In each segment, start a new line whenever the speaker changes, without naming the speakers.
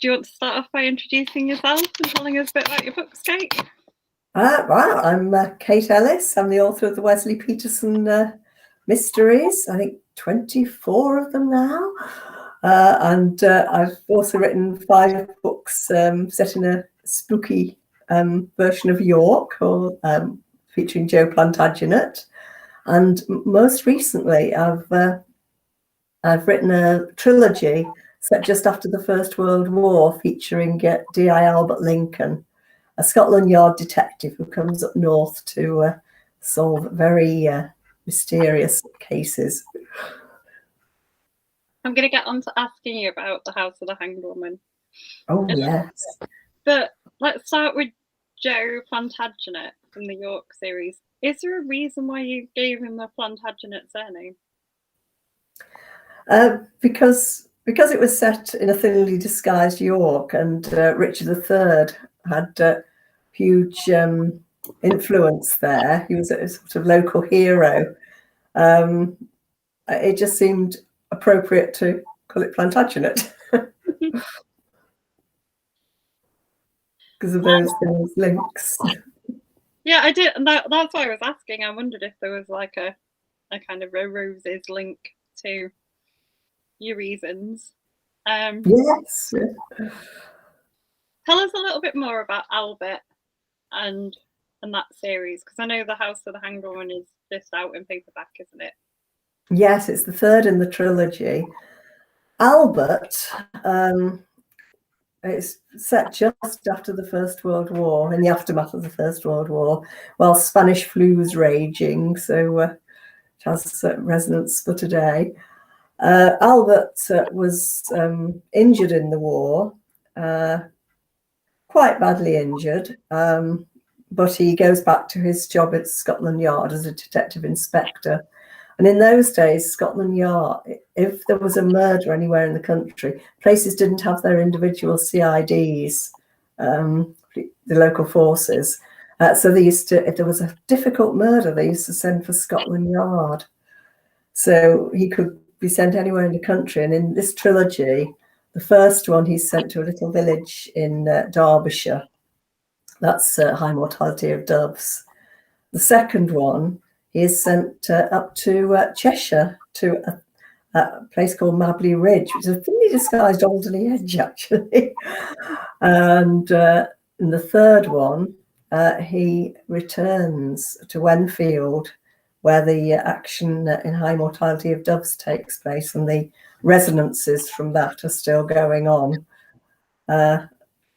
Do you want to start off by introducing yourself and telling us a bit about your books, Kate?
Well, I'm Kate Ellis. I'm the author of the Wesley Peterson mysteries. I think 24 of them now. And I've also written 5 books set in a spooky version of York, or featuring Joe Plantagenet. And most recently, I've written a trilogy set just after the First World War, featuring D.I. Albert Lincoln, a Scotland Yard detective who comes up north to solve very mysterious cases.
I'm going to get on to asking you about the House of the Hanged Woman.
Oh, yes.
But let's start with Joe Plantagenet from the York series. Is there a reason why you gave him the Plantagenet surname?
Because it was set in a thinly disguised York, and Richard III had huge influence there. He was a sort of local hero. It just seemed appropriate to call it Plantagenet because of those links.
Yeah, I did. That's why I was asking. I wondered if there was like a kind of a roses link to your reasons.
Yes.
Tell us a little bit more about Albert and that series, because I know the House of the Hanged Woman is just out in paperback, isn't it?
Yes, it's the third in the trilogy. Albert, it's set just after the First World War, in the aftermath of the First World War, while Spanish flu was raging, so it has resonance for today. Albert was injured in the war, quite badly injured, but he goes back to his job at Scotland Yard as a detective inspector. And in those days, Scotland Yard, if there was a murder anywhere in the country, places didn't have their individual CIDs, the local forces. So they used to, if there was a difficult murder, they used to send for Scotland Yard. So he could be sent anywhere in the country. And in this trilogy, the first one, he's sent to a little village in Derbyshire. That's high mortality of doves. The second one, he is sent up to Cheshire, to a place called Mabley Ridge, which is a thinly disguised Alderley Edge, actually. And in the third one, he returns to Wenfield, where the action in high mortality of doves takes place, and the resonances from that are still going on.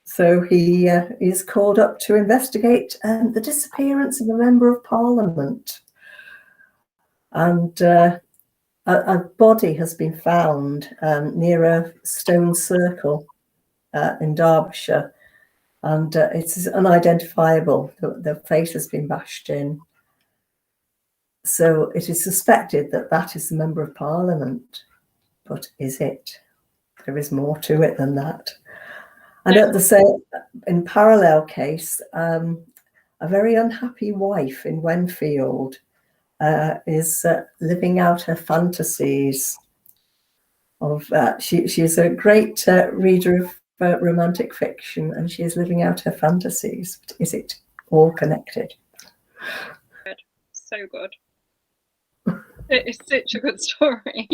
So he is called up to investigate the disappearance of a member of Parliament. And a body has been found near a stone circle in Derbyshire, and it's unidentifiable. The face has been bashed in. So it is suspected that that is the Member of Parliament. But is it? There is more to it than that. And at the same, in parallel case, a very unhappy wife in Wenfield is living out her fantasies. She is a great reader of romantic fiction, and she is living out her fantasies. But is it all connected?
Good. So good. It is such a good story.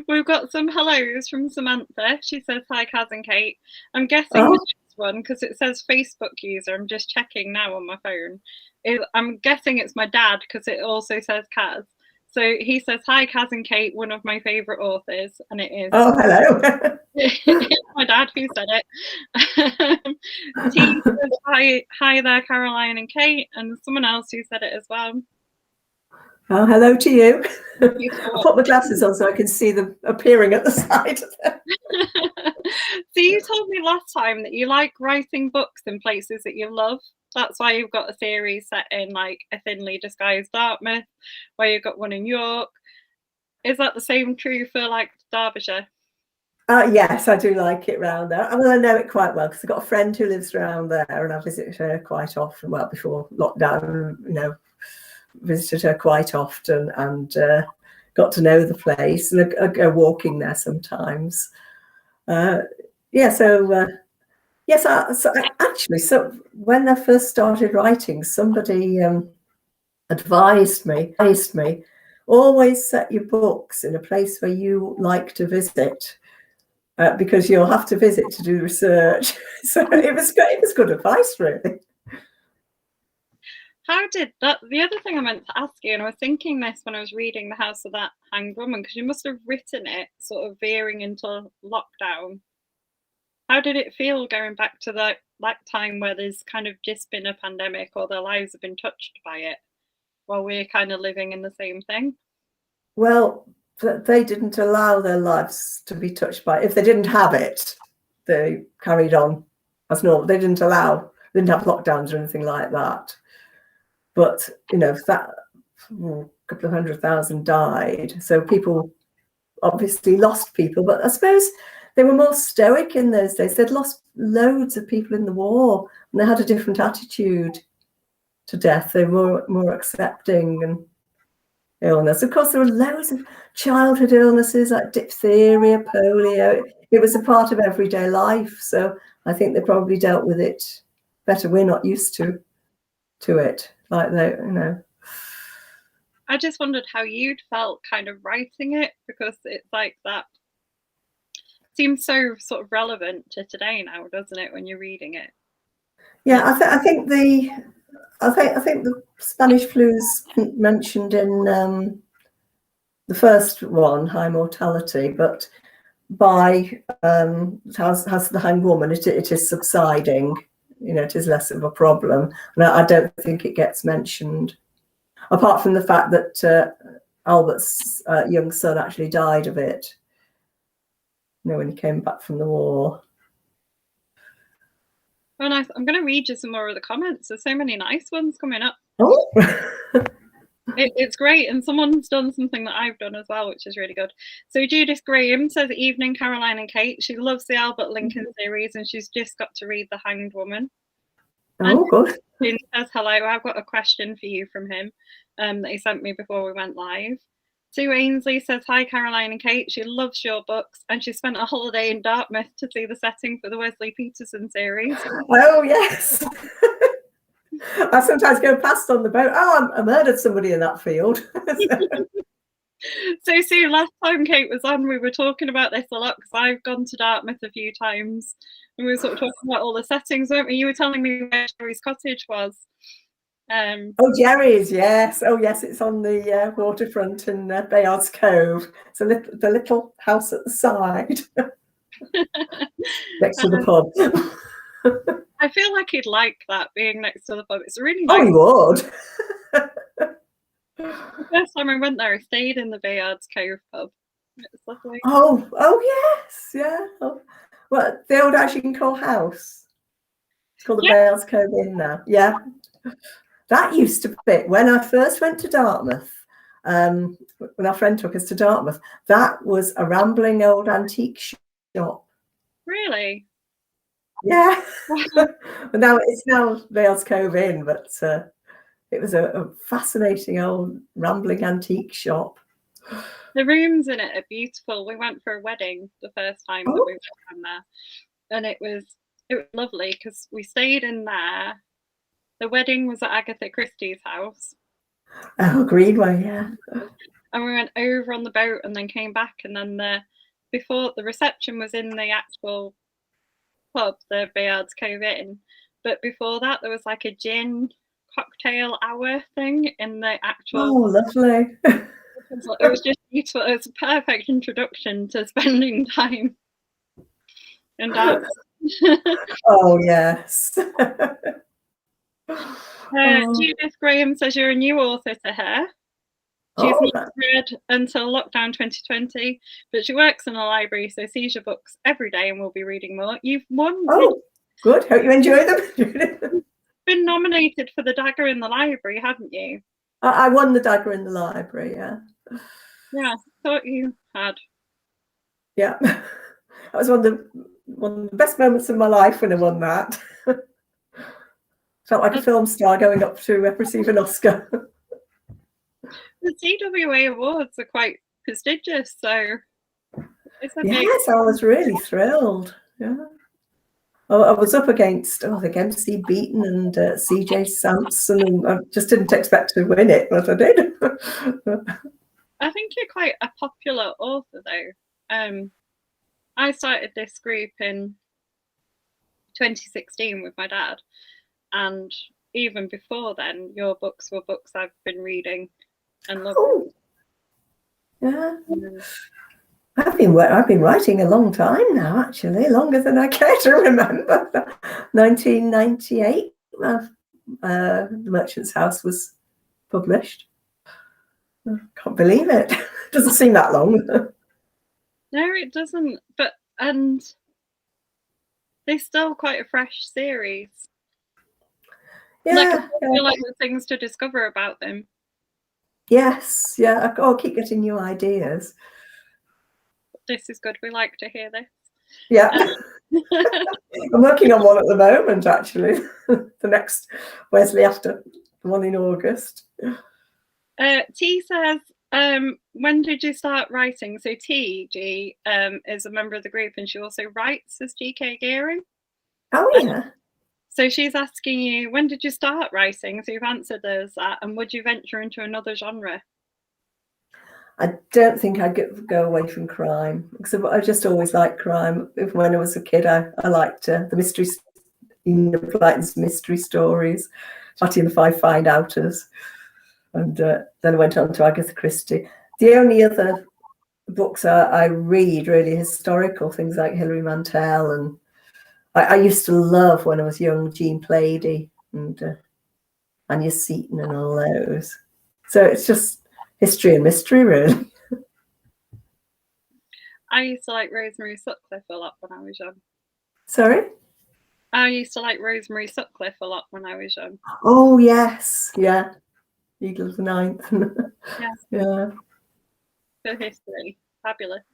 We've got some hellos from Samantha. She says, hi, Kaz and Kate. I'm guessing the next one, because it says Facebook user. I'm just checking now on my phone. I'm guessing it's my dad, because it also says Kaz. So he says, hi, Kaz and Kate, one of my favourite authors. And it is.
Oh, hello.
It's my dad who said it. T says, hi there, Caroline and Kate. And someone else who said it as well.
Oh, hello to you. I'll put my glasses on so I can see them appearing at the side.
So you told me last time that you like writing books in places that you love. That's why you've got a series set in like a thinly disguised Dartmouth, where you've got one in York. Is that the same true for like Derbyshire?
Yes, I do like it round there. I mean, I know it quite well because I've got a friend who lives around there, and I visit her quite often. Well, before lockdown, visited her quite often and got to know the place, and I go walking there sometimes. Yeah, so yes, so when I first started writing, somebody advised me, always set your books in a place where you like to visit, because you'll have to visit to do research. So it was good advice, really.
How did that? The other thing I meant to ask you, and I was thinking this when I was reading The House of That Hanged Woman, because you must have written it sort of veering into lockdown. How did it feel going back to that time where there's kind of just been a pandemic, or their lives have been touched by it, while we're kind of living in the same thing?
Well, they didn't allow their lives to be touched by it. If they didn't have it, they carried on as normal. They didn't have lockdowns or anything like that. But that a couple of 100,000 died, so people obviously lost people. But I suppose they were more stoic in those days. They'd lost loads of people in the war, and they had a different attitude to death. They were more accepting and illness. Of course, there were loads of childhood illnesses like diphtheria, polio. It was a part of everyday life. So I think they probably dealt with it better. We're not used to it like that,
I just wondered how you'd felt kind of writing it, because it's like that seems so sort of relevant to today now, doesn't it, when you're reading it?
Yeah, I think the Spanish flu's mentioned in the first one, high mortality, but by has the hanged woman, it is subsiding. It is less of a problem, and I don't think it gets mentioned, apart from the fact that Albert's young son actually died of it. When he came back from the war.
Oh, nice. I'm going to read you some more of the comments. There's so many nice ones coming up.
Oh.
It's great, and someone's done something that I've done as well, which is really good. So Judith Graham says, "Evening, Caroline and Kate." She loves the Albert Lincoln series, and she's just got to read The Hanged Woman.
Oh, good.
He says, "Hello, I've got a question for you from him that he sent me before we went live." Sue Ainsley says, "Hi, Caroline and Kate. She loves your books, and she spent a holiday in Dartmouth to see the setting for the Wesley Peterson series."
Oh, yes. I sometimes go past on the boat. Oh, I murdered somebody in that field.
So Sue, last time Kate was on, we were talking about this a lot, because I've gone to Dartmouth a few times, and we were sort of talking about all the settings, weren't we? You were telling me where Jerry's cottage was.
Oh, Jerry's, yes. Oh, yes, it's on the waterfront in Bayard's Cove. It's the little house at the side next to the pub.
I feel like he'd like that, being next to the pub. It's really nice.
Oh, he would.
The first time I went there, I stayed in the Bayard's Cove pub. It's lovely.
Oh, yes, yeah. Oh, well, the old Ashington house. It's called the Bayard's Cove Inn now. Yeah. That used to be, when I first went to Dartmouth, when our friend took us to Dartmouth, that was a rambling old antique shop.
Really?
Yeah. Now it's Bayard's Cove Inn, but it was a fascinating old rambling antique shop.
The rooms in it are beautiful. We went for a wedding the first time that we went down there, and it was lovely, because we stayed in there. The wedding was at Agatha Christie's house.
Oh, Greenway, yeah.
And we went over on the boat and then came back, and then before the reception was in the actual pub, the Bayard's Cove Inn, but before that there was like a gin cocktail hour thing in the actual.
Oh, lovely.
It was just beautiful. It was a perfect introduction to spending time in Dartmouth.
Oh, yes.
Judith Graham says you're a new author to her. She's not read until lockdown 2020, but she works in a library, so sees your books every day and will be reading more. You've won.
Oh, good. Hope you enjoy them.
Been nominated for the Dagger in the Library, haven't you?
I won the Dagger in the Library, yeah.
Yeah, thought you had.
Yeah. That was one of the best moments of my life when I won that. Felt like a film star going up to receive an Oscar.
The CWA awards are quite prestigious, so. It's a big.
Yes, I was really thrilled. Yeah. Oh, I was up against MC Beaton and CJ Sampson, and I just didn't expect to win it, but I did.
I think you're quite a popular author, though. I started this group in 2016 with my dad, and even before then, your books were books I've been reading and loving.
Oh, yeah. I've been writing a long time now, actually, longer than I care to remember. 1998, The Merchant's House was published. I can't believe it. Doesn't seem that long.
No, it doesn't. And they're still quite a fresh series.
Yeah,
I feel like there's things to discover about them.
Yes, yeah. I'll keep getting new ideas.
This is good. We like to hear this.
Yeah. I'm working on one at the moment, actually. The next Wesley after the one in August.
T says, when did you start writing? So G is a member of the group, and she also writes as GK Gearing.
Oh, yeah.
So she's asking you, when did you start writing? So you've answered those that, and would you venture into another genre?
I don't think I'd go away from crime, because I just always liked crime. When I was a kid, I liked the mysteries, Blyton's mystery stories, Fatty and the Five Find Outers, and then I went on to Agatha Christie. The only other books I read really historical things like Hilary Mantel, and I used to love when I was young Jean Plaidy and Anya Seton and all those. So it's just history and mystery, really.
I used to like Rosemary Sutcliffe a lot when I was young.
Sorry?
I used to like Rosemary Sutcliffe a lot when I was young.
Oh, yes. Yeah. Eagle of the Ninth.
Yeah.
Yeah.
For history. Fabulous.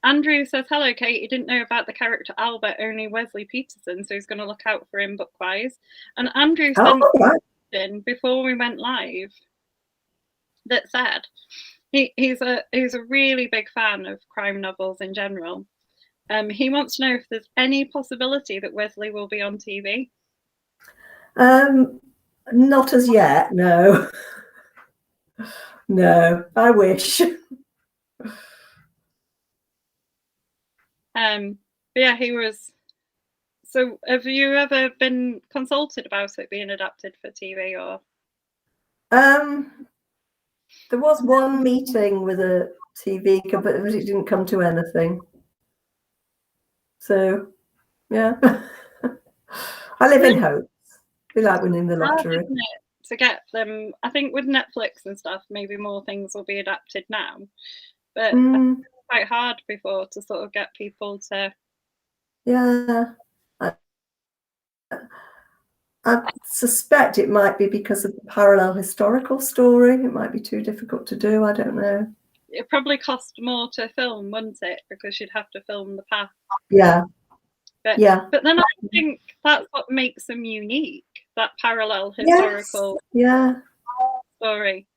Andrew says, hello, Kate. He didn't know about the character Albert, only Wesley Peterson, so he's going to look out for him book-wise. And Andrew sent in before we went live that said he's a really big fan of crime novels in general. He wants to know if there's any possibility that Wesley will be on TV.
Not as yet, no. No, I wish.
But yeah, he was. So have you ever been consulted about it being adapted for TV, or?
There was one meeting with a TV company, but it didn't come to anything. So, yeah. I live in hopes. We like winning the lottery.
To get them, I think with Netflix and stuff, maybe more things will be adapted now. But it's quite hard before to sort of get people to.
Yeah. I suspect it might be because of the parallel historical story. It might be too difficult to do. I don't know.
It probably cost more to film, wouldn't it? Because you'd have to film the past.
Yeah.
But then I think that's what makes them unique, that parallel historical story.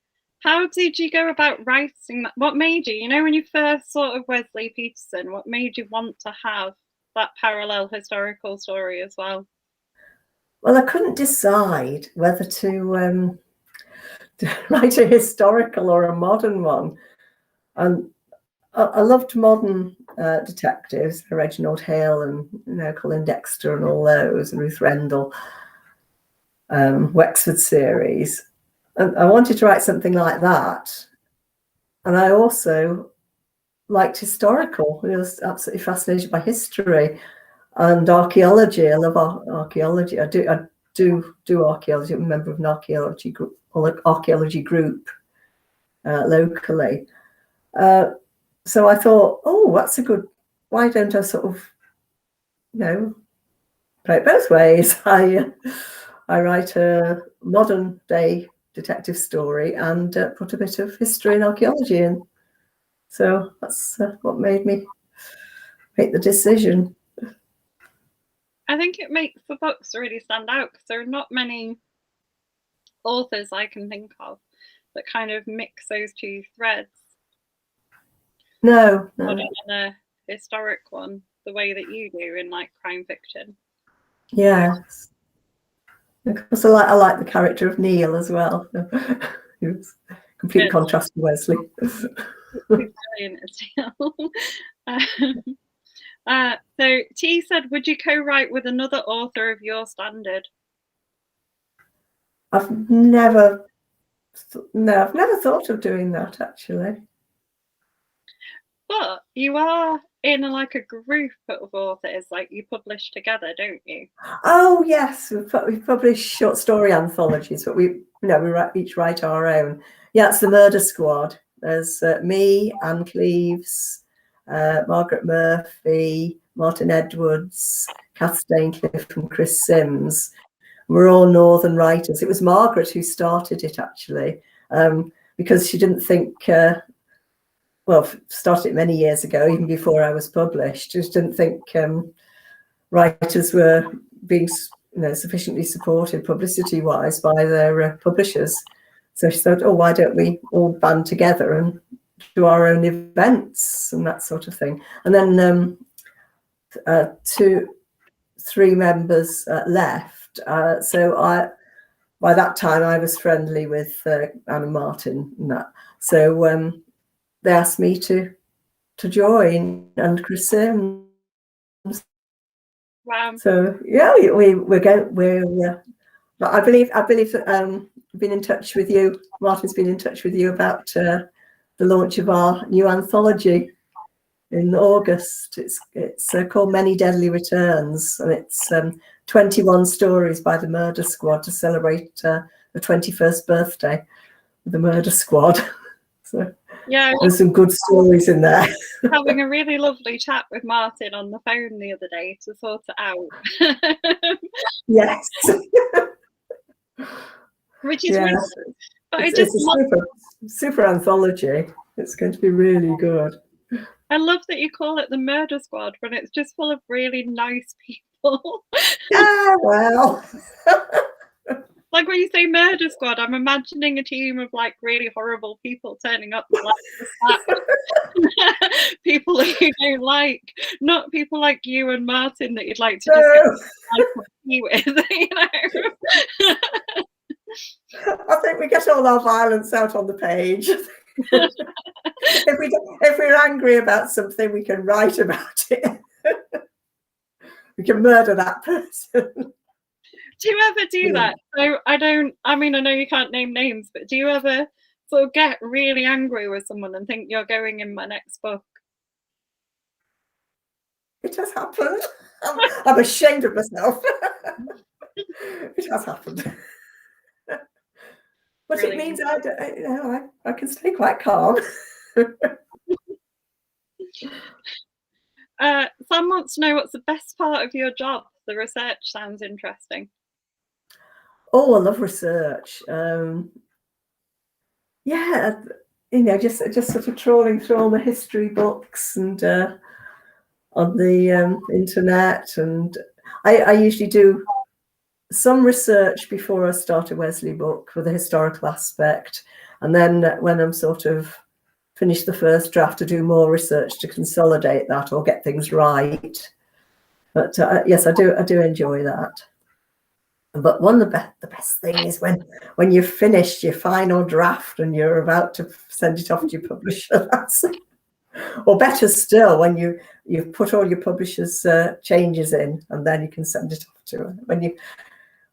How did you go about writing that? What made you, when you first thought of Wesley Peterson, what made you want to have that parallel historical story as well?
Well, I couldn't decide whether to write a historical or a modern one. And I loved modern detectives, Reginald Hill and Colin Dexter and all those, and Ruth Rendell, Wexford series. And I wanted to write something like that. And I also liked historical. I was absolutely fascinated by history and archaeology. I love archaeology. I do archaeology. I'm a member of an archaeology group locally. So I thought, that's a good. Why don't I sort of, play it both ways? I write a modern day detective story and put a bit of history and archaeology in. So that's what made me make the decision.
I think it makes the books really stand out because there are not many authors I can think of that kind of mix those two threads.
No, no.
Modern and a historic one, the way that you do in like crime fiction.
Yes. Because I like the character of Neil as well. He was complete contrast to Wesley.
Brilliant as well. So T said, would you co-write with another author of your standard?
I've never thought of doing that, actually.
But you are in a group of authors, like you publish together, don't you?
Oh yes, we publish short story anthologies, but we each write our own. Yeah, it's the Murder Squad. There's me, Anne Cleves, Margaret Murphy, Martin Edwards, Kath Staincliffe, and Chris Sims. We're all Northern writers. It was Margaret who started it, actually, because she didn't think. Started it many years ago, even before I was published. Just didn't think writers were being, sufficiently supported publicity-wise by their publishers. So she thought, oh, why don't we all band together and do our own events and that sort of thing? And then 3 members left. So by that time I was friendly with Anna Martin and that. So they asked me to join, and Chris Sims.
Wow.
So yeah, we're going. I believe that I've been in touch with you. Martin's been in touch with you about the launch of our new anthology in August. It's called Many Deadly Returns, and it's 21 stories by the Murder Squad to celebrate the 21st birthday of the Murder Squad. So
yeah,
there's some good stories in there.
Having a really lovely chat with Martin on the phone the other day to sort it out.
Yes.
Which is really, but
it's a super anthology. It's going to be really good.
I love that you call it the Murder Squad when it's just full of really nice people.
Yeah, well.
Like when you say Murder Squad, I'm imagining a team of like really horrible people turning up to people that you don't like, not people like you and Martin that you'd like to just get with, you know.
I think we get all our violence out on the page. If we're angry about something, we can write about it. We can murder that person.
Do you ever do that? So I know you can't name names, but do you ever sort of get really angry with someone and think you're going in my next book?
It has happened. I'm ashamed of myself. It has happened. But brilliant. It means I can stay quite calm.
Sam wants to know what's the best part of your job. The research sounds interesting.
Oh, I love research. Yeah, just sort of trawling through all the history books and on the internet, and I usually do some research before I start a Wesley book for the historical aspect, and then when I'm sort of finished the first draft, to do more research to consolidate that or get things right. But yes, I do enjoy that. But one of the best thing is when you've finished your final draft and you're about to send it off to your publisher. Or better still, when you've put all your publisher's changes in, and then you can send it off to her.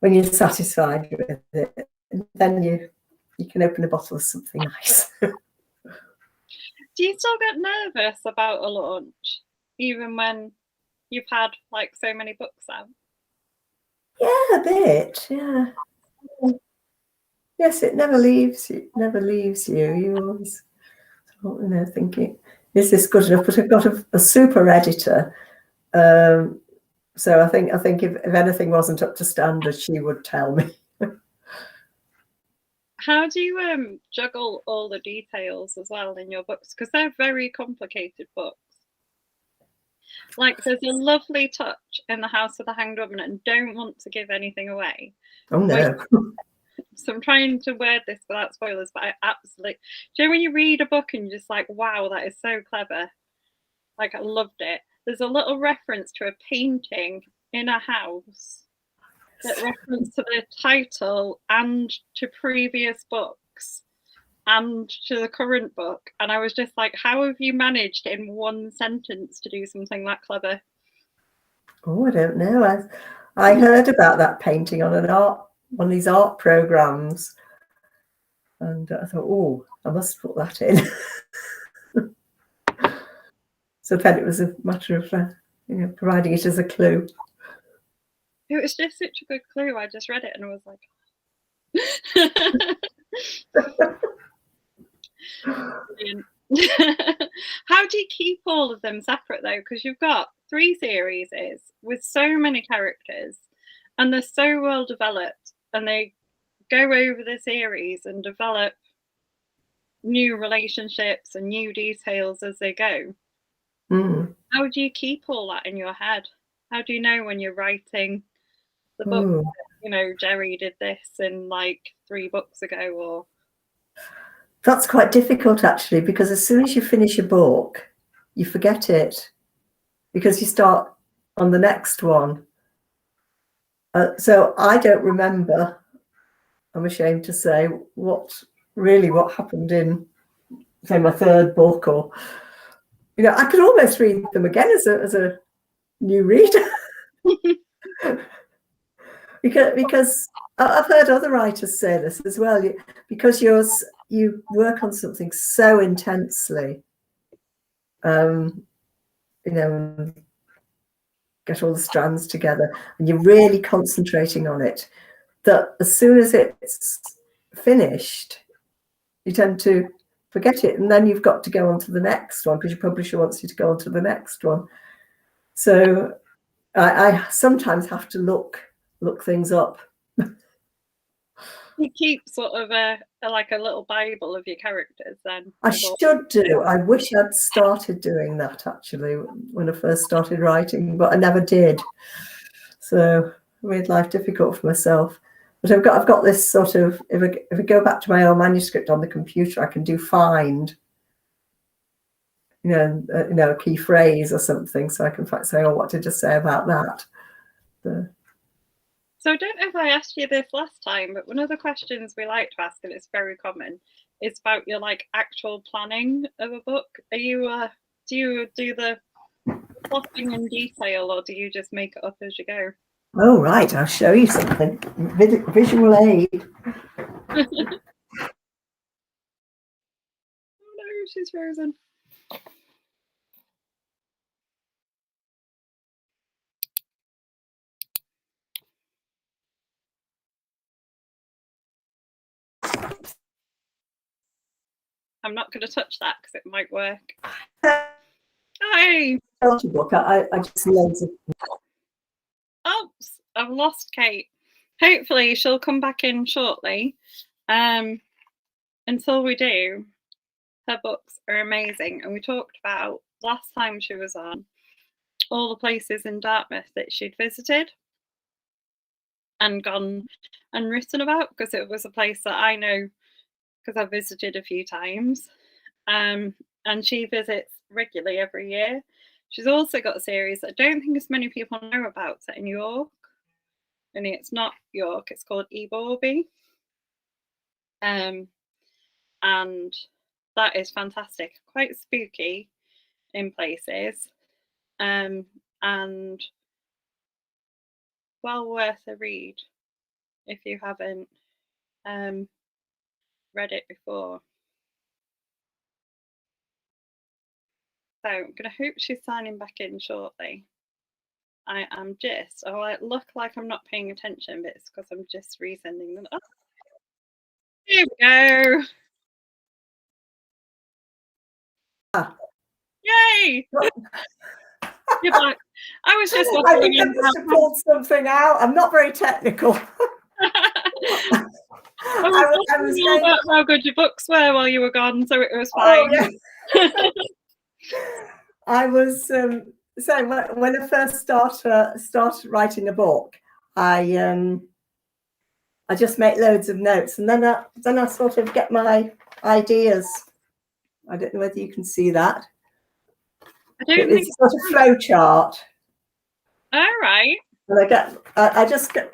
When you're satisfied with it, and then you can open a bottle of something nice.
Do you still get nervous about a launch, even when you've had like so many books out?
Yeah, a bit. Yeah. Yes, it never leaves you. Never leaves you. You always, thinking, is this good enough? But I've got a super editor, so I think if anything wasn't up to standard, she would tell me.
How do you juggle all the details as well in your books? Because they're very complicated books. Like there's a lovely touch in The House of the Hanged Woman, and don't want to give anything away.
Oh no.
So I'm trying to word this without spoilers, but I absolutely, do you know when you read a book and you're just like, wow, that is so clever? Like, I loved it. There's a little reference to a painting in a house that reference to the title and to previous books and to the current book. And I was just like, how have you managed in one sentence to do something that clever?
Oh, I don't know. I heard about that painting on one of these art programs, and I thought, oh, I must put that in. So then it was a matter of providing it as a clue.
It was just such a good clue. I just read it and I was like, how do you keep all of them separate though? Because you've got 3 series with so many characters and they're so well developed, and they go over the series and develop new relationships and new details as they go. How do you keep all that in your head? How do you know when you're writing the book that, Jerry did this in like 3 books ago? Or
that's quite difficult actually, because as soon as you finish a book you forget it because you start on the next one. So I don't remember, I'm ashamed to say, what happened in, say, my 3rd book, or I could almost read them again as a new reader. because I've heard other writers say this as well, because you work on something so intensely, get all the strands together, and you're really concentrating on it, that as soon as it's finished you tend to forget it, and then you've got to go on to the next one because your publisher wants you to go on to the next one. So I sometimes have to look things up.
You keep sort of like a little Bible of your characters then?
I should do. I wish I'd started doing that actually when I first started writing, but I never did. So I made life difficult for myself. But I've got this sort of, if I go back to my own manuscript on the computer, I can do find, a key phrase or something, so I can say, oh, what did I say about that?
So I don't know if I asked you this last time, but one of the questions we like to ask, and it's very common, is about your like actual planning of a book. Are you do you do the plotting in detail, or do you just make it up as you go?
Oh right, I'll show you something. Visual aid.
Oh no, she's frozen. I'm not going to touch that because it might work. Hi.
Book. I just loads of.
Oops, I've lost Kate. Hopefully she'll come back in shortly. Until we do, her books are amazing, and we talked about last time she was on all the places in Dartmouth that she'd visited and gone and written about, because it was a place that I know because I've visited a few times. And she visits regularly every year. She's also got a series that I don't think as many people know about, set in York. Only it's not York, it's called Eborby. And that is fantastic, quite spooky in places, and well worth a read if you haven't read it before. So I'm going to hope she's signing back in shortly. I am just, I look like I'm not paying attention, but it's because I'm just resending them. Oh, here we go. Yay! You're back. I was just
I think I must have pulled something out. I'm not very technical.
I was saying about how good your books were while you were gone, so it was fine.
Oh, yeah. I was saying when I first started writing a book, I I just make loads of notes, and then I sort of get my ideas. I don't know whether you can see that.
I don't
It's
think
sort of flow chart.
All right.
And I just get,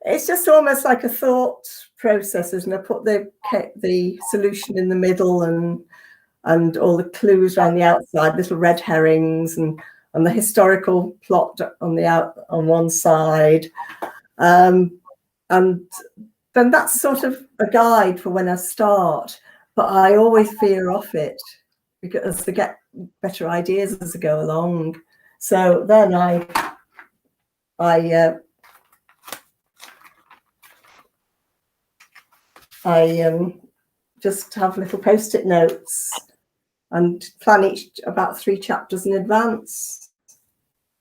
it's just almost like a thought processes, and I put the solution in the middle, and all the clues around the outside, little red herrings, and the historical plot on one side, and then that's sort of a guide for when I start. But I always veer off it because I get better ideas as I go along. So then I just have little post-it notes and plan about 3 chapters in advance.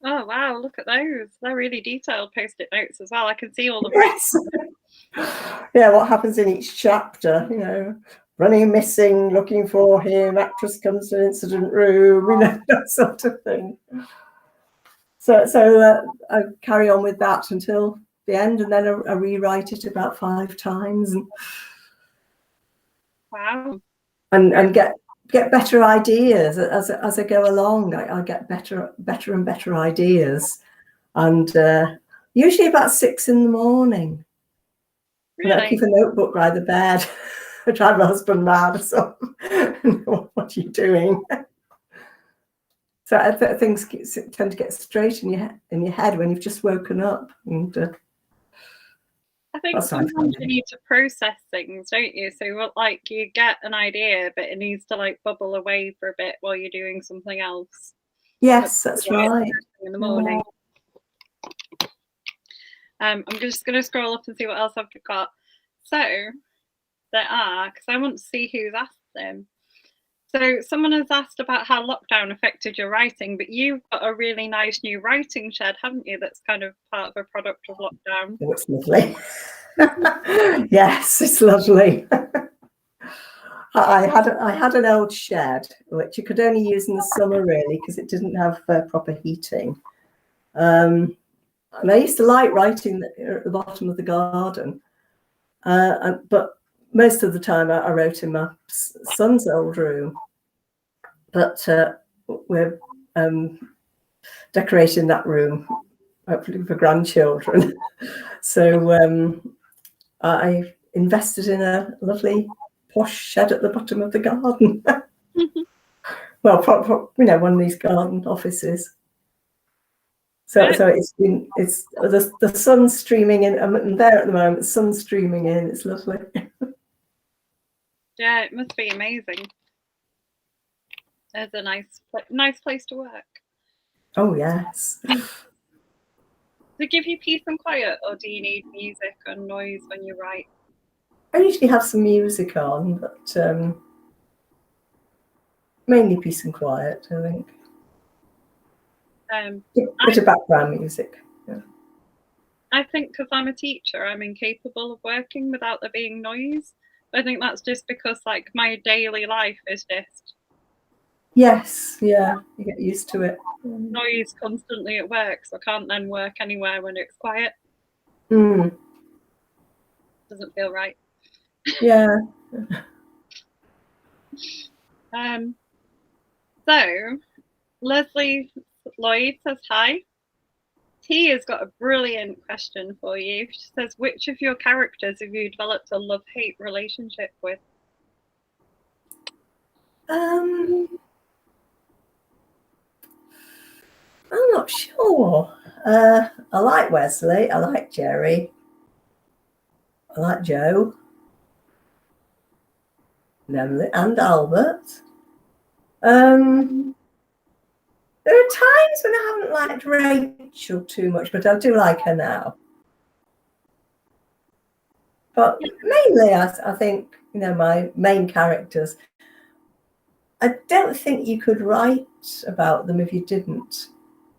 Oh wow, look at those. They're really detailed post-it notes as well. I can see all the
Yes. Yeah, what happens in each chapter, running missing, looking for him, actress comes to an incident room, that sort of thing. So I carry on with that until the end, and then I rewrite it about 5 times.
Wow.
And get better ideas as I go along. I get better and better ideas, and usually about 6 in the morning.
Really?
And I keep a notebook by the bed. I drive my husband mad or something. What are you doing? So things tend to get straight in your head when you've just woken up. And
I think sometimes you need to process things, don't you? So like you get an idea, but it needs to like bubble away for a bit while you're doing something else.
Yes, that's right.
In the morning. I'm just going to scroll up and see what else I've got. So there are, because I want to see who's asked them. So someone has asked about how lockdown affected your writing, but you've got a really nice new writing shed, haven't you? That's kind of part of a product of lockdown.
Oh, it's lovely. Yes, it's lovely. I had an old shed which you could only use in the summer, really, because it didn't have proper heating. And I used to like writing at the bottom of the garden, but most of the time I wrote in my son's old room. But we're decorating that room, hopefully for grandchildren. So I invested in a lovely posh shed at the bottom of the garden. Well, one of these garden offices. So it's the sun's streaming in. I'm there at the moment. The sun's streaming in. It's lovely.
Yeah, it must be amazing. It's a nice place to work.
Oh yes.
Does it give you peace and quiet, or do you need music and noise when you write?
I usually have some music on, but mainly peace and quiet, I think. Bit of background music. Yeah.
I think because I'm a teacher, I'm incapable of working without there being noise. I think that's just because like my daily life is just.
Yes, yeah, you get used to it.
Noise constantly at work, so I can't then work anywhere when it's quiet.
Mm.
Doesn't feel right.
Yeah.
So Leslie Lloyd says hi. T has got a brilliant question for you. She says, which of your characters have you developed a love-hate relationship with?
I'm not sure. I like Wesley. I like Jerry. I like Joe. And Emily and Albert. There are times when I haven't liked Rachel too much, but I do like her now. But mainly, I think, my main characters, I don't think you could write about them if you didn't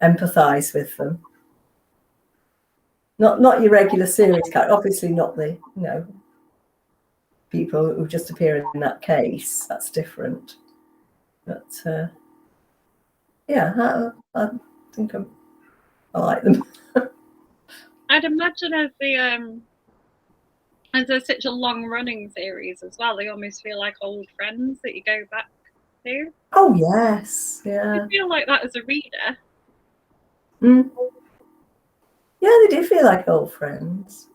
empathise with them. Not your regular series character, obviously not the, people who just appear in that case. That's different. But yeah, I think I like them.
I'd imagine as the And there's such a long-running series as well. They almost feel like old friends that you go back to.
Oh yes, yeah.
I feel like that as a reader.
Mm. Yeah, they do feel like old friends.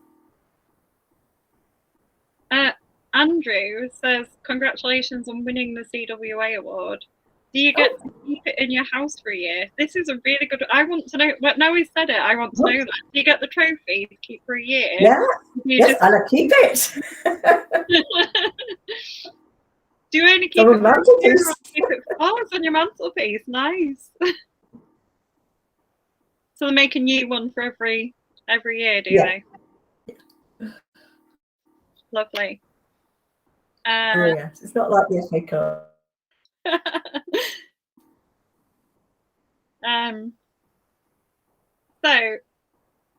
Andrew says, congratulations on winning the CWA award. Do you get to keep it in your house for a year? This is a really good. I want to know. But now he's said it, I want to know that. Do you get the trophy to keep for a year?
Yeah. Yes, and I keep it.
Do you only keep it for a year or keep it? Oh, it's on your mantelpiece. Nice. So they're making new one for every year, do they? Lovely.
Oh yes, it's not like the FA Cup.
So,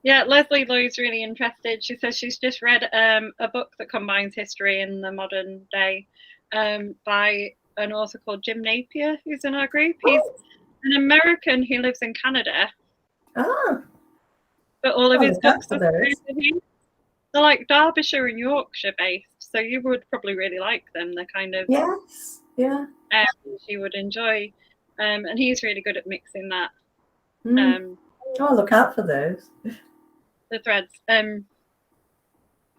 yeah, Leslie Lloyd's really interested. She says she's just read a book that combines history and the modern day by an author called Jim Napier, who's in our group. He's an American who lives in Canada.
Ah.
But all of his books are they're like Derbyshire and Yorkshire based, so you would probably really like them. They're kind of you would enjoy, and he's really good at mixing that.
Oh, look out for those.
The threads. And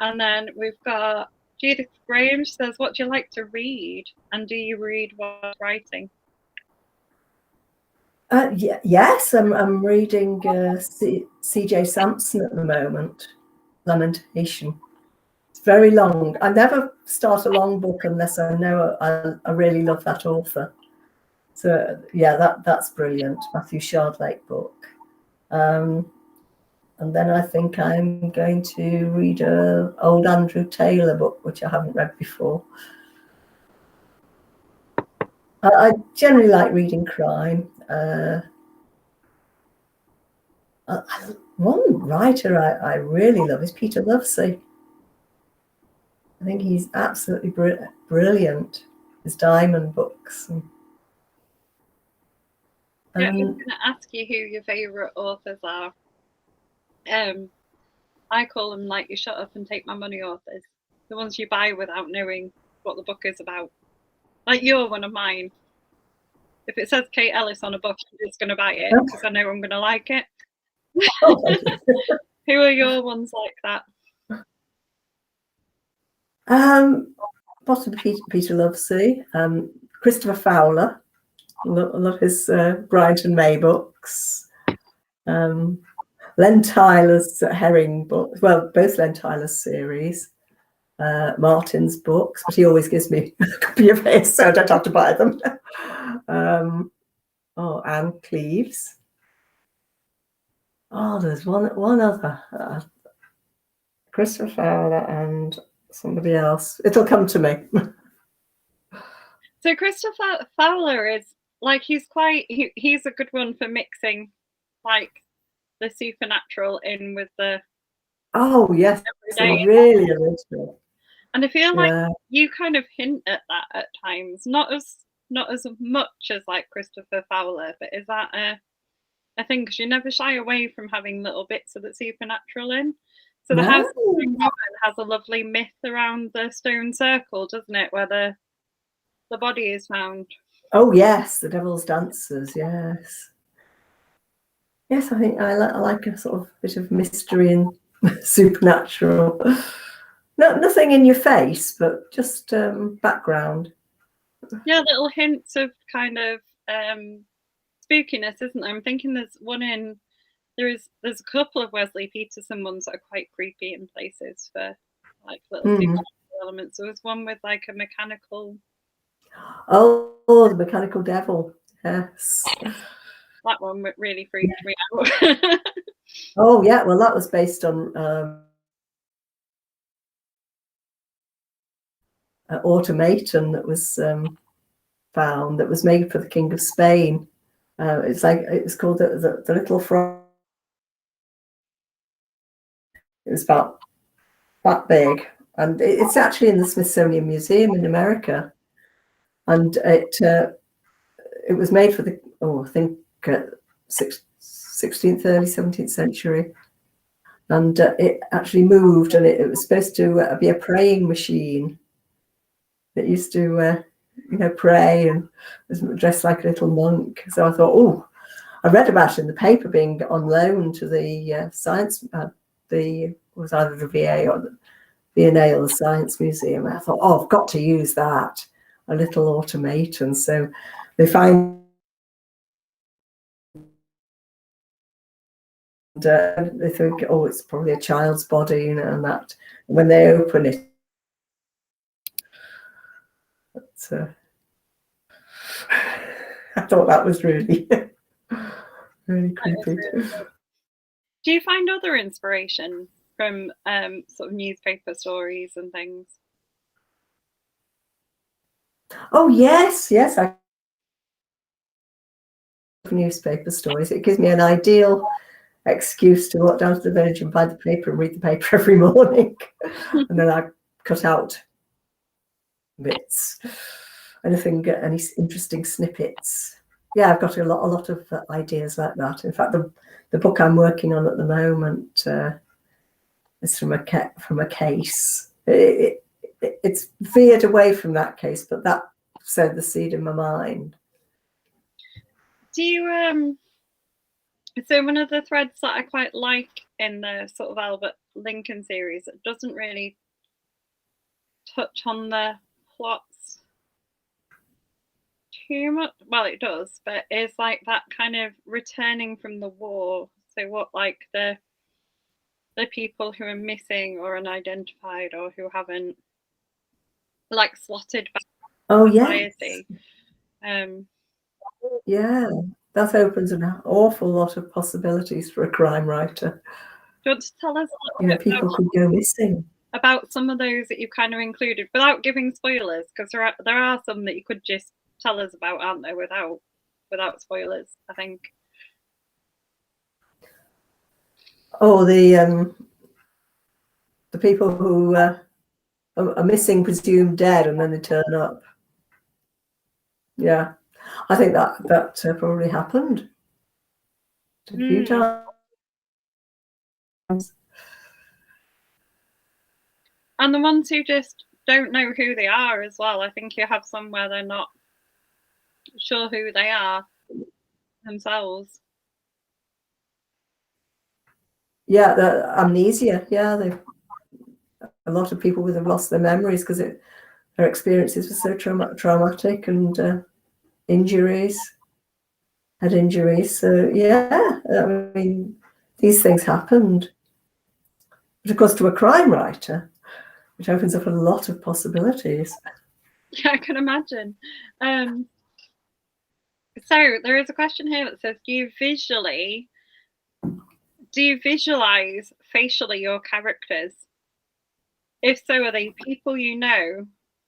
then we've got Judith Graham. She says, "What do you like to read, and do you read while writing?"
Yes, I'm reading C.J. Sampson at the moment. Lamentation. It's very long. I never start a long book unless I know I really love that author. So yeah, that's brilliant. Matthew Shardlake book. And then I think I'm going to read a old Andrew Taylor book, which I haven't read before. I generally like reading crime. One writer I really love is Peter Lovesey. I think he's absolutely brilliant. His Diamond books.
Yeah, I was going to ask you who your favourite authors are. I call them like your shut up and take my money authors. The ones you buy without knowing what the book is about. Like you're one of mine. If it says Kate Ellis on a book, I'm just going to buy it because I know I'm going to like it. Who are your ones like that?
Possibly Peter Lovesey, Christopher Fowler. I love his Bryant and May books. Len Tyler's Herring books. Well, both Len Tyler's series. Martin's books, but he always gives me a copy of his, so I don't have to buy them. Anne Cleves. Oh, there's one other. Christopher Fowler and somebody else. It'll come to me.
So Christopher Fowler is like he's a good one for mixing like the supernatural in with the
yes, really original.
And I feel like you kind of hint at that at times, not as much as like Christopher Fowler, but is that a thing? Because you never shy away from having little bits of the supernatural in. So the House of Stone has a lovely myth around the stone circle, doesn't it, where the body is found.
Oh yes, the Devil's Dancers. Yes, yes. I think I like a sort of bit of mystery and supernatural. Nothing in your face, but just background.
Yeah, little hints of kind of spookiness, isn't there? I'm thinking there's a couple of Wesley Peterson ones that are quite creepy in places for like little supernatural elements. There was one with like a mechanical.
Oh, the Mechanical Devil. Yes.
That one really freaked me out.
Oh yeah, well that was based on an automaton that was found that was made for the King of Spain. It was called the Little Frog. It was about that big, and it's actually in the Smithsonian Museum in America. And it was made for I think 16th, early 17th century. and it actually moved, and it was supposed to be a praying machine that used to, pray, and was dressed like a little monk. So I thought, oh, I read about it in the paper being on loan to the science, it was either the VA or the V&A or the Science Museum. I thought, oh, I've got to use that, a little automaton. So they find they think, oh, it's probably a child's body, and that. And when they open it, I thought that was really, really creepy.
Do you find other inspiration from sort of newspaper stories and things?
Oh yes, I newspaper stories. It gives me an ideal excuse to walk down to the village and buy the paper and read the paper every morning. And then I cut out bits, any interesting snippets. Yeah, I've got a lot of ideas like that. In fact, the book I'm working on at the moment is from a case. It's veered away from that case, but that sowed the seed in my mind.
Do you so one of the threads that I quite like in the sort of Albert Lincoln series, it doesn't really touch on the plots too much. Well, it does, but it's like that kind of returning from the war. So what, like the people who are missing or unidentified or who haven't like slotted back in society.
Yeah, that opens an awful lot of possibilities for a crime writer.
Do you want to tell us a little bit
people could go missing
about some of those that you kind of included without giving spoilers? Because there are some that you could just tell us about, aren't there, without spoilers, I think.
Oh, the people who are missing, presumed dead, and then they turn up. Yeah, I think that probably happened a few times.
And the ones who just don't know who they are as well. I think you have some where they're not sure who they are themselves.
Yeah, the amnesia. Yeah, a lot of people have lost their memories because their experiences were so traumatic, and head injuries. So yeah, I mean, these things happened. But of course, to a crime writer, which opens up a lot of possibilities.
Yeah, I can imagine. So there is a question here that says, do you visualize facially your characters? If so, are they people you know,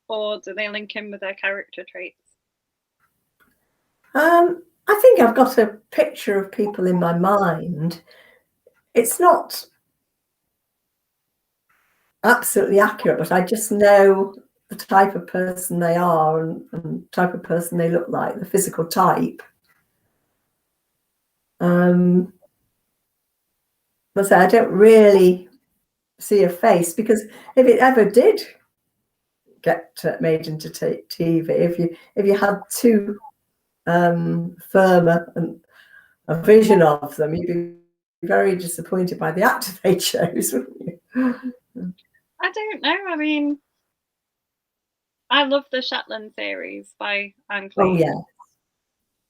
or do they link in with their character traits?
I think I've got a picture of people in my mind. It's not absolutely accurate, but I just know the type of person they are and type of person they look like, the physical type. But I don't really see a face, because if it ever did get made into TV, if you had too firm a vision of them, you'd be very disappointed by the actor they chose, wouldn't you?
I don't know. I mean, I love the Shetland series by Anne Cleave.
Oh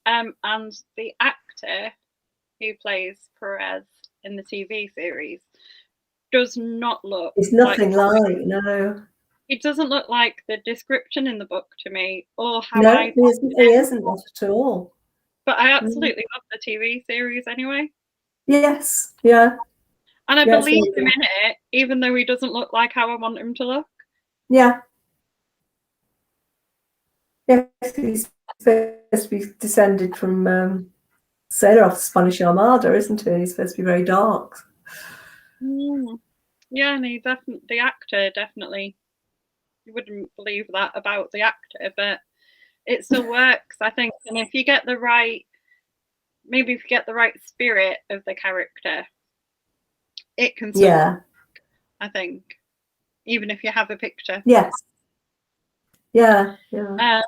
yeah.
And the actor who plays Perez in the TV series does not look.
It's nothing like no.
It doesn't look like the description in the book to me, or how
he isn't not at all.
But I absolutely love the TV series anyway.
Yes, yeah.
And I believe him in it, even though he doesn't look like how I want him to look.
Yeah. Yes, he's supposed to be descended from sailor off the Spanish Armada, isn't he? He's supposed to be very dark.
Yeah, and the actor definitely, you wouldn't believe that about the actor, but it still works, I think. And if you get the right spirit of the character, it can still
Yeah.
work, I think, even if you have a picture.
Yes. Yeah. Yeah.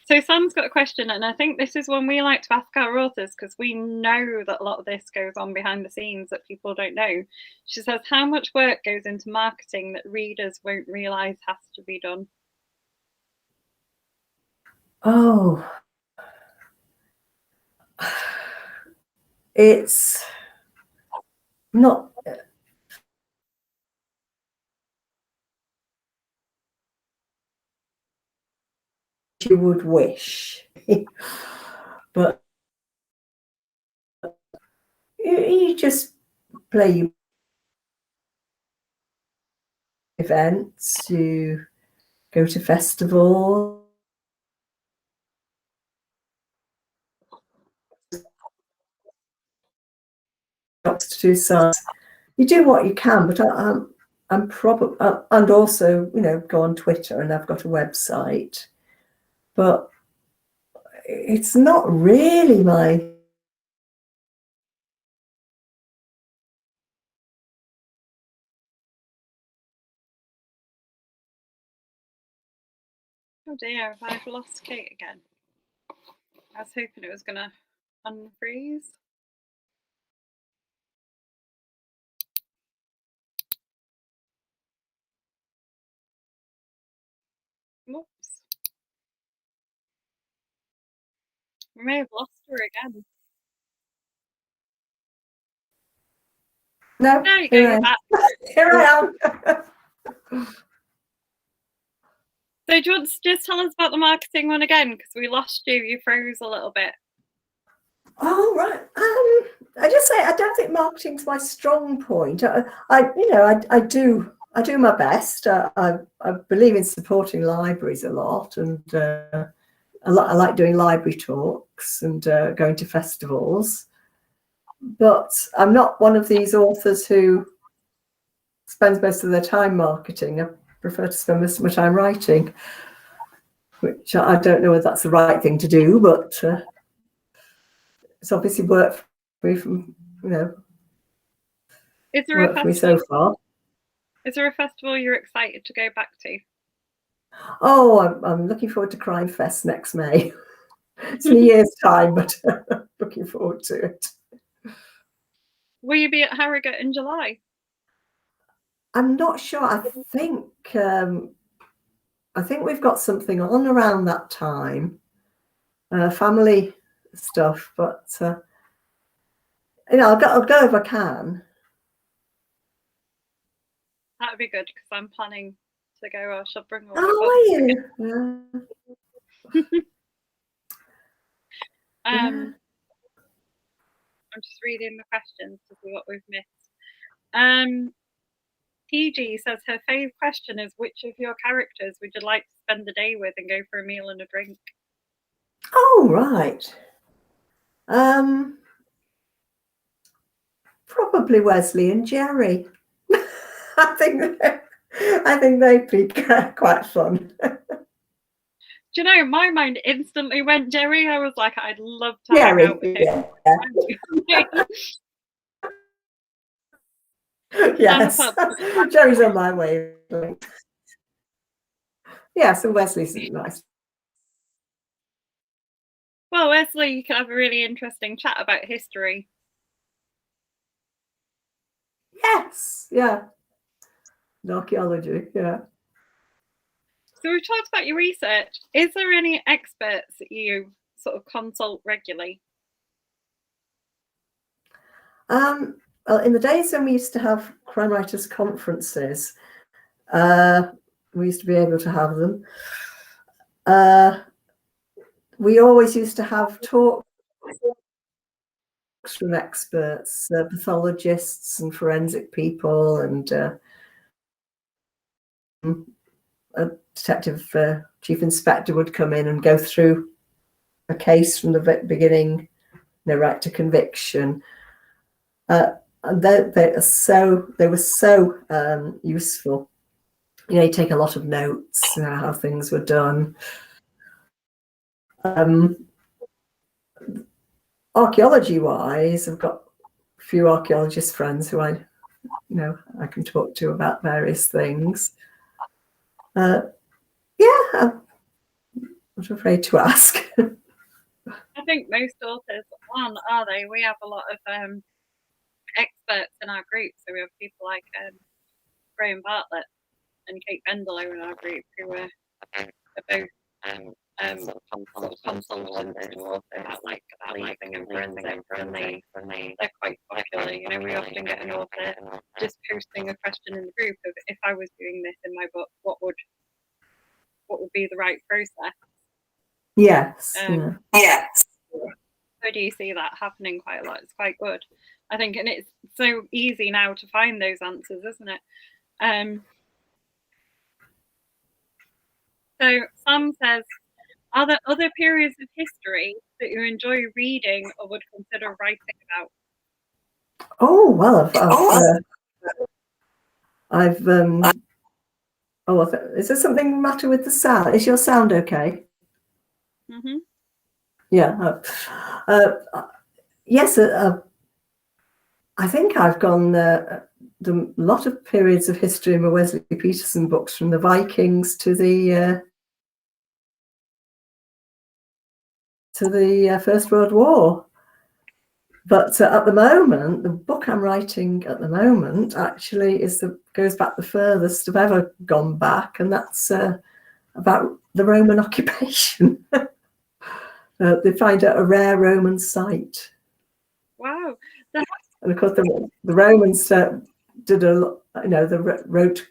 So Sam's got a question, and I think this is one we like to ask our authors because we know that a lot of this goes on behind the scenes that people don't know. She says, how much work goes into marketing that readers won't realise has to be done?
Oh, it's not. You would wish, but you just play your events, you go to festivals, to do science. You do what you can, but I'm probably, and also, go on Twitter, and I've got a website, but it's not really my.
Oh dear, I've lost Kate again. I was hoping it was going to unfreeze. Whoops. We may have lost her again.
No,
there you go, you're back.
Here I am.
So do you want to just tell us about the marketing one again? Because we lost you. You froze a little bit.
Oh, right. I just say I don't think marketing's my strong point. I do my best. I believe in supporting libraries a lot, and I like doing library talks and going to festivals. But I'm not one of these authors who spends most of their time marketing. I prefer to spend most of my time writing, which I don't know whether that's the right thing to do, but it's obviously worked for me from,
Is there
worked for me so far.
Is there a festival you're excited to go back to?
Oh, I'm looking forward to Crime Fest next May. It's in a year's time, but looking forward to it.
Will you be at Harrogate in July?
I'm not sure. I think we've got something on around that time, family stuff. But I'll go if I can.
That would be good because I'm planning to go. I shall bring all my
Oh,
books.
are you?
I'm just reading the questions to see what we've missed. PG says her favourite question is, which of your characters would you like to spend the day with and go for a meal and a drink?
Oh, right. Probably Wesley and Jerry. I think they'd be quite fun.
Do you know, my mind instantly went Jerry. I was like, I'd love to
Jerry,
hang out with him.
Yeah. Yes, Jerry's on my wavelength. Yeah, so Wesley's nice.
Well, Wesley, you can have a really interesting chat about history.
Yes, yeah. And archaeology, yeah.
So we've talked about your research. Is there any experts that you sort of consult regularly?
Well, in the days when we used to have crime writers conferences, we used to be able to have them. We always used to have talks from experts, pathologists and forensic people, and a detective chief inspector would come in and go through a case from the beginning, right to conviction. And they were so useful. You take a lot of notes, how things were done. Archaeology wise, I've got few archaeologist friends who I can talk to about various things. I'm not afraid to ask.
I think most authors aren't, are they? We have a lot of experts in our group. So we have people like Graham Bartlett and Kate Bendelow in our group who are both sort of consultants and also about like leasing and forensics, and they're quite popular. You know, we often get an author just posting a question in the group of, if I was doing this in my book, what would be the right process?
Yes.
Yes. So do you see that happening quite a lot? It's quite good, I think, and it's so easy now to find those answers, isn't it? So Sam says, are there other periods of history that you enjoy reading or would consider writing about?
Oh well, is there something the matter with the sound? Is your sound okay?
Mm-hmm.
Yeah. Yes. I think I've gone the lot of periods of history in my Wesley Peterson books, from the Vikings to the First World War. But at the moment, the book I'm writing at the moment actually goes back the furthest I've ever gone back, and that's about the Roman occupation. They find a rare Roman site.
Wow.
And of course, the Romans did a lot, they wrote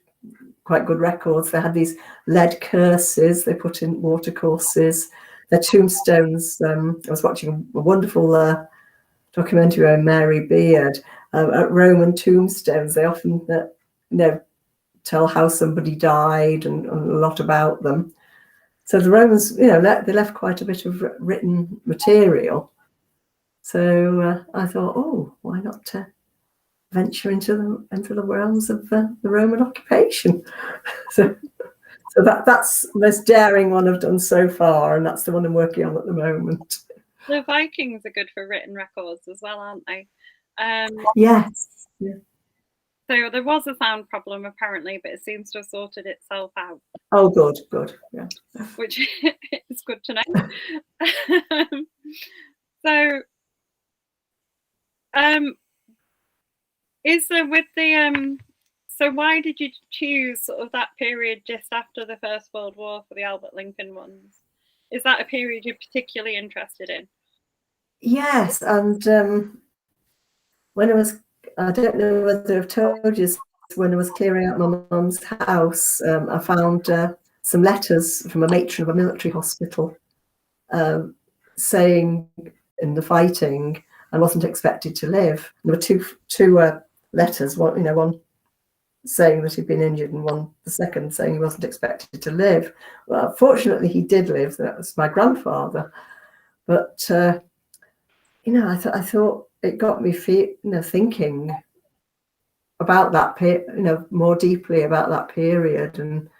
quite good records. They had these lead curses they put in watercourses. Their tombstones, I was watching a wonderful documentary on Mary Beard. At Roman tombstones, they often tell how somebody died and a lot about them. So the Romans, they left quite a bit of written material. So I thought, why not venture into the realms of the Roman occupation? So that's the most daring one I've done so far, and that's the one I'm working on at the moment.
The Vikings are good for written records as well, aren't they?
Yes. Yeah.
So there was a sound problem apparently, but it seems to have sorted itself out.
Oh, good. Yeah.
Which is good to know. So, is there with the so why did you choose sort of that period just after the First World War for the Albert Lincoln ones? Is that a period you're particularly interested in?
Yes, and when I don't know whether I've told you, when I was clearing out my mum's house, I found some letters from a matron of a military hospital saying in the fighting I wasn't expected to live. There were two letters, one saying that he'd been injured and the second saying he wasn't expected to live. Well, fortunately he did live. That was my grandfather. But I thought it got me thinking about that more deeply about that period and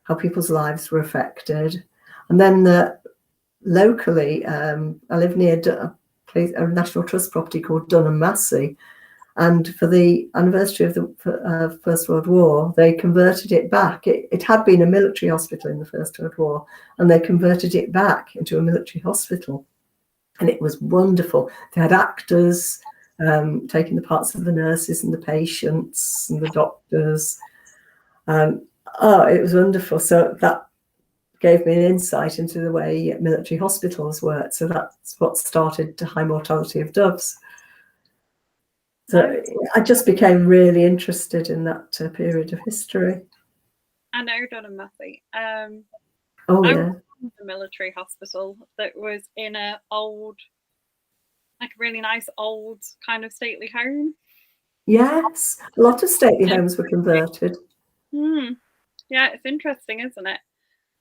how people's lives were affected. And then locally, I live near a National Trust property called Dunham Massey, and for the anniversary of the First World War, they converted it back. It had been a military hospital in the First World War, and they converted it back into a military hospital. And it was wonderful. They had actors taking the parts of the nurses and the patients and the doctors. It was wonderful. So that gave me an insight into the way military hospitals work. So that's what started the high mortality of doves. So I just became really interested in that period of history.
I know Dunham Massey.
Yeah.
I was in a military hospital that was in a really nice old kind of stately home.
Yes, a lot of stately homes were converted.
Yeah, it's interesting, isn't it?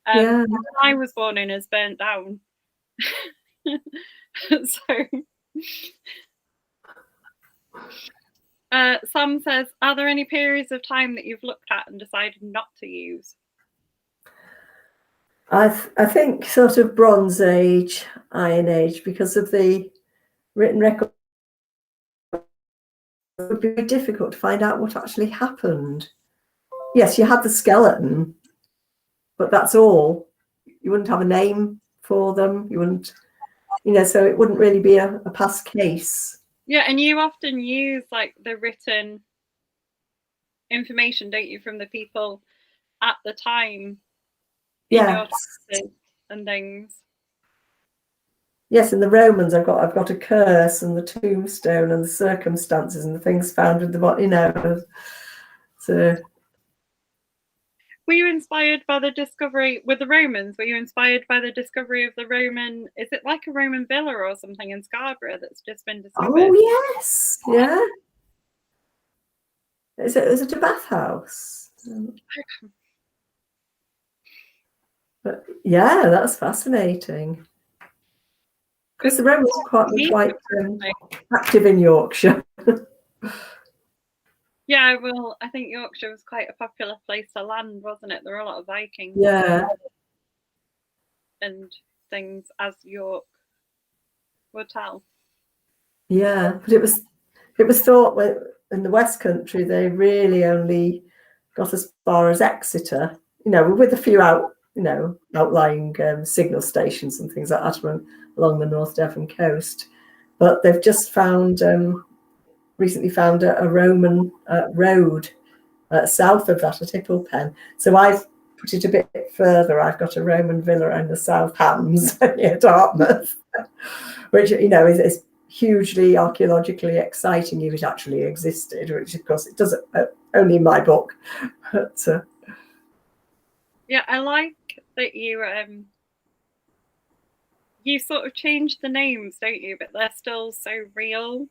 Yeah.
The one I was born in is burnt down. Sam says, are there any periods of time that you've looked at and decided not to use?
I think sort of Bronze Age, Iron Age, because of the written record it would be very difficult to find out what actually happened. Yes, you had the skeleton, but that's all. You wouldn't have a name for them. You wouldn't, so it wouldn't really be a past case.
Yeah, and you often use like the written information, don't you, from the people at the time in your taxes and things.
Yes, in the Romans, I've got a curse and the tombstone and the circumstances and the things found with the body. So.
Were you inspired by the discovery with the Romans? Were you inspired by the discovery of the Roman? Is it like a Roman villa or something in Scarborough that's just been discovered?
Oh yes, yeah. Is it a bathhouse? But yeah, that's fascinating. Because the Romans were quite active in Yorkshire.
Yeah, well, I think Yorkshire was quite a popular place to land, wasn't it? There were a lot of Vikings.
Yeah.
And things, as York would tell.
Yeah, but it was thought in the West Country they really only got as far as Exeter, with a few outlying signal stations and things like that along the North Devon coast. But they've just recently found a Roman road south of that at Hippelpen. So I've put it a bit further. I've got a Roman villa in the South Hams near Dartmouth, which is hugely archaeologically exciting if it actually existed, which of course it doesn't, only in my book. But,
yeah, I like that you sort of changed the names, don't you? But they're still so real.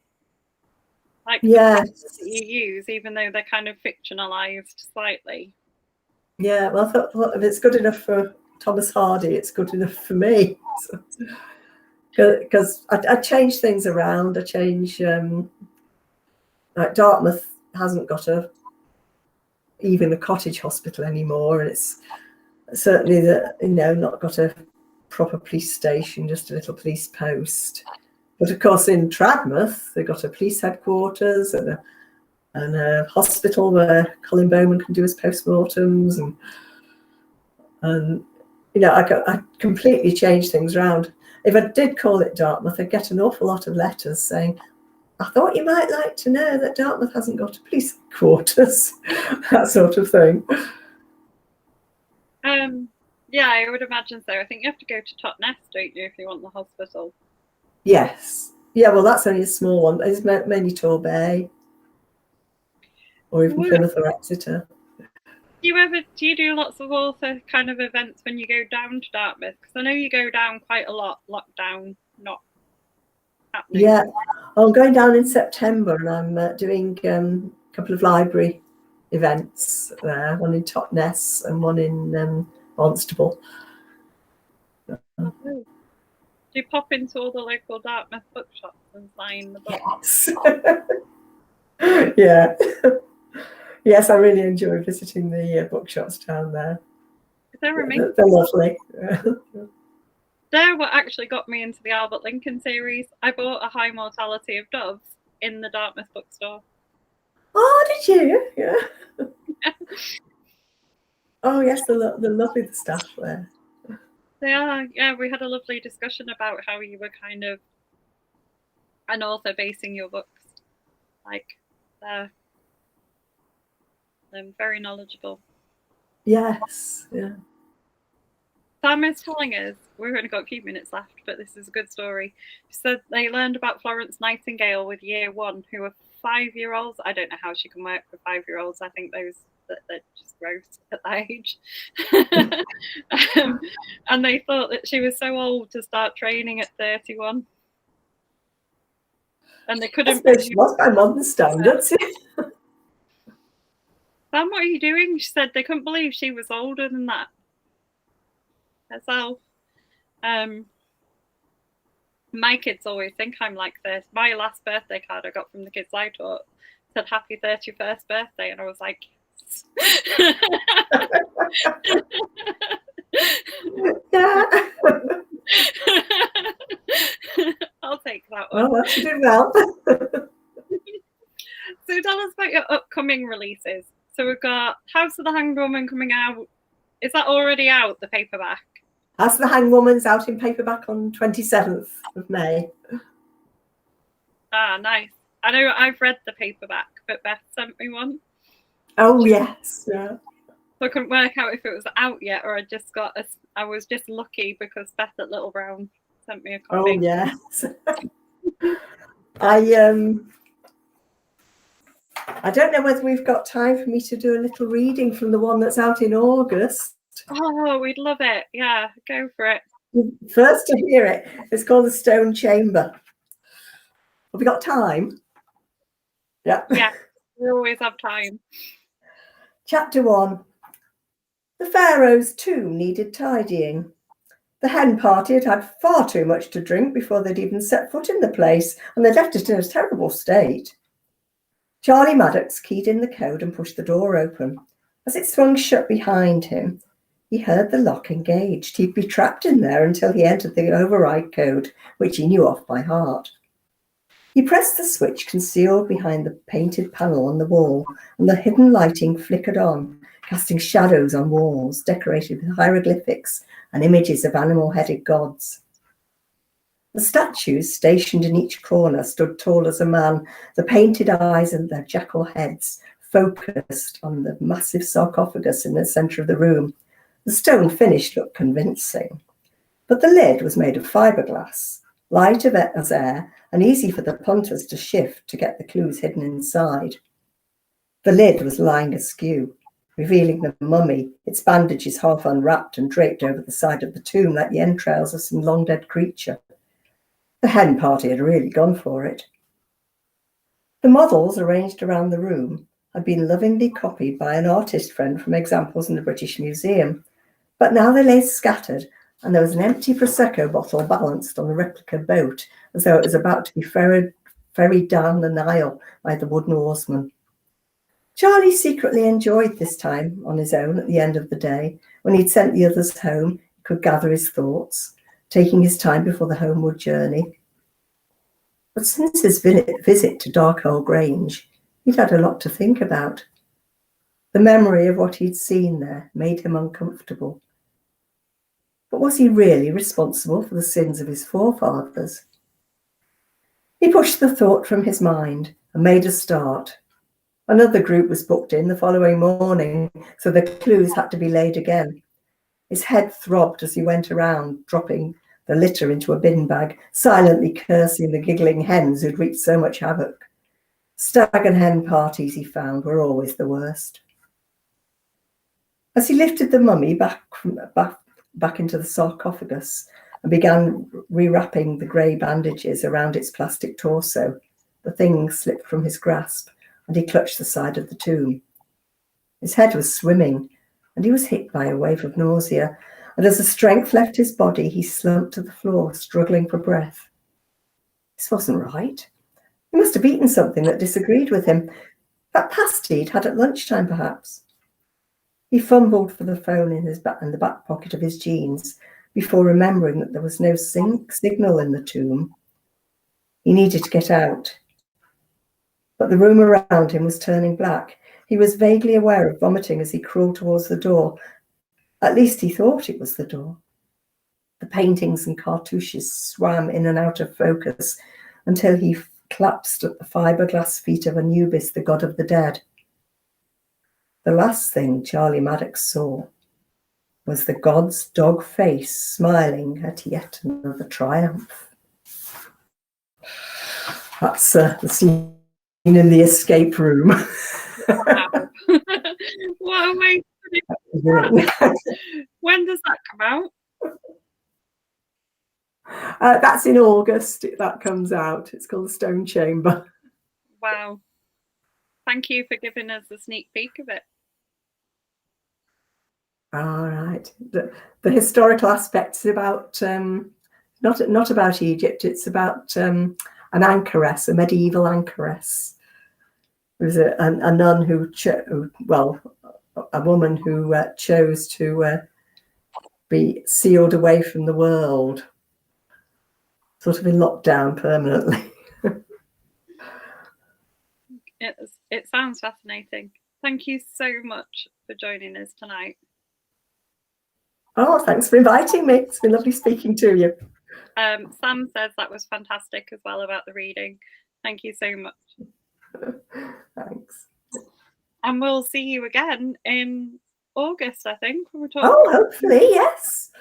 Like
yes,
that you use, even though they're kind of fictionalized slightly.
Yeah, well, I thought if it's good enough for Thomas Hardy, it's good enough for me. Because I change things around. I change, like Dartmouth hasn't got even a cottage hospital anymore, and it's certainly not got a proper police station, just a little police post. But of course, in Tradmouth, they've got a police headquarters and a hospital where Colin Bowman can do his postmortems, and I completely changed things around. If I did call it Dartmouth, I'd get an awful lot of letters saying, I thought you might like to know that Dartmouth hasn't got a police headquarters, that sort of thing.
Yeah, I would imagine so. I think you have to go to Totnes, don't you, if you want the hospital?
Yes. Yeah, well, that's only a small one. It's mainly Torbay or even Plymouth or Exeter.
Do you do lots of author kind of events when you go down to Dartmouth? Because I know you go down quite a lot, lockdown not happening.
Yeah, I'm going down in September and I'm doing a couple of library events there, one in Totnes and one in Barnstable.
Oh, do you pop into all the local Dartmouth bookshops and sign the books?
Yes. Yeah. Yes, I really enjoy visiting the bookshops down there.
They're amazing.
They're lovely.
They're what actually got me into the Albert Lincoln series. I bought A High Mortality of Doves in the Dartmouth bookstore.
Oh, did you? Yeah. Oh, yes, they're lovely, the staff there.
They are. Yeah, we had a lovely discussion about how you were kind of an author basing your books. Like, they're very knowledgeable.
Yes, yeah.
Sam is telling us, we've only got a few minutes left, but this is a good story. She said they learned about Florence Nightingale with year 1, who were 5-year-olds. I don't know how she can work with 5-year-olds. I think they're just gross at that age. And they thought that she was so old to start training at 31. And they couldn't.
I suppose she was by modern standards.
Sam, what are you doing? She said they couldn't believe she was older than that herself. My kids always think I'm like this. My last birthday card I got from the kids I taught said happy 31st birthday, and I was like,
Yeah.
I'll take that one.
Well, that's you did well.
So tell us about your upcoming releases. So we've got House of the Hanged Woman coming out. Is that already out, the paperback?
House of the Hanged Woman's out in paperback on 27th of May.
Ah, nice. I know I've read the paperback, but Beth sent me one.
Oh, yes. Yeah.
So I couldn't work out if it was out yet or I was just lucky because Beth at Little Brown sent me a copy.
Oh, yes. I don't know whether we've got time for me to do a little reading from the one that's out in August.
Oh, we'd love it. Yeah, go for it.
First to hear it. It's called The Stone Chamber. Have we got time? Yeah.
Yeah, we always have time.
Chapter 1. The Pharaoh's tomb needed tidying. The hen party had had far too much to drink before they'd even set foot in the place, and they'd left it in a terrible state. Charlie Maddox keyed in the code and pushed the door open. As it swung shut behind him, he heard the lock engaged. He'd be trapped in there until he entered the override code, which he knew off by heart. He pressed the switch concealed behind the painted panel on the wall, and the hidden lighting flickered on, casting shadows on walls decorated with hieroglyphics and images of animal-headed gods. The statues stationed in each corner stood tall as a man, the painted eyes and their jackal heads focused on the massive sarcophagus in the centre of the room. The stone finish looked convincing, but the lid was made of fiberglass, light as air, and easy for the punters to shift to get the clues hidden inside. The lid was lying askew, revealing the mummy, its bandages half unwrapped and draped over the side of the tomb like the entrails of some long-dead creature. The hen party had really gone for it. The models arranged around the room had been lovingly copied by an artist friend from examples in the British Museum, but now they lay scattered, and there was an empty Prosecco bottle balanced on the replica boat, as though it was about to be ferried down the Nile by the wooden oarsman. Charlie secretly enjoyed this time on his own at the end of the day. When he'd sent the others home, he could gather his thoughts, taking his time before the homeward journey. But since his visit to Darkhole Grange, he'd had a lot to think about. The memory of what he'd seen there made him uncomfortable. But was he really responsible for the sins of his forefathers? He pushed the thought from his mind and made a start. Another group was booked in the following morning, so the clues had to be laid again. His head throbbed as he went around, dropping the litter into a bin bag, silently cursing the giggling hens who'd wreaked so much havoc. Stag and hen parties, he found, were always the worst. As he lifted the mummy back into the sarcophagus and began rewrapping the grey bandages around its plastic torso, the thing slipped from his grasp, and he clutched the side of the tomb. His head was swimming, and he was hit by a wave of nausea, and as the strength left his body, he slumped to the floor, struggling for breath. This wasn't right. He must have eaten something that disagreed with him. That pasty he'd had at lunchtime, perhaps. He fumbled for the phone in the back pocket of his jeans before remembering that there was no signal in the tomb. He needed to get out. But the room around him was turning black. He was vaguely aware of vomiting as he crawled towards the door. At least he thought it was the door. The paintings and cartouches swam in and out of focus until he collapsed at the fiberglass feet of Anubis, the god of the dead. The last thing Charlie Maddox saw was the god's dog face smiling at yet another triumph. That's the scene in the escape room.
Wow. What a way to When does that come out?
That's in August. That comes out. It's called The Stone Chamber.
Wow. Thank you for giving us a sneak peek of it.
All right. The historical aspects about not about Egypt. It's about an anchoress, a medieval anchoress. There was a nun who, a woman who chose to be sealed away from the world, sort of in lockdown permanently.
It sounds fascinating. Thank you so much for joining us tonight.
Oh, thanks for inviting me. It's been lovely speaking to you.
Sam says that was fantastic as well about the reading. Thank you so much.
Thanks.
And we'll see you again in August, I think.
Oh, hopefully, yes.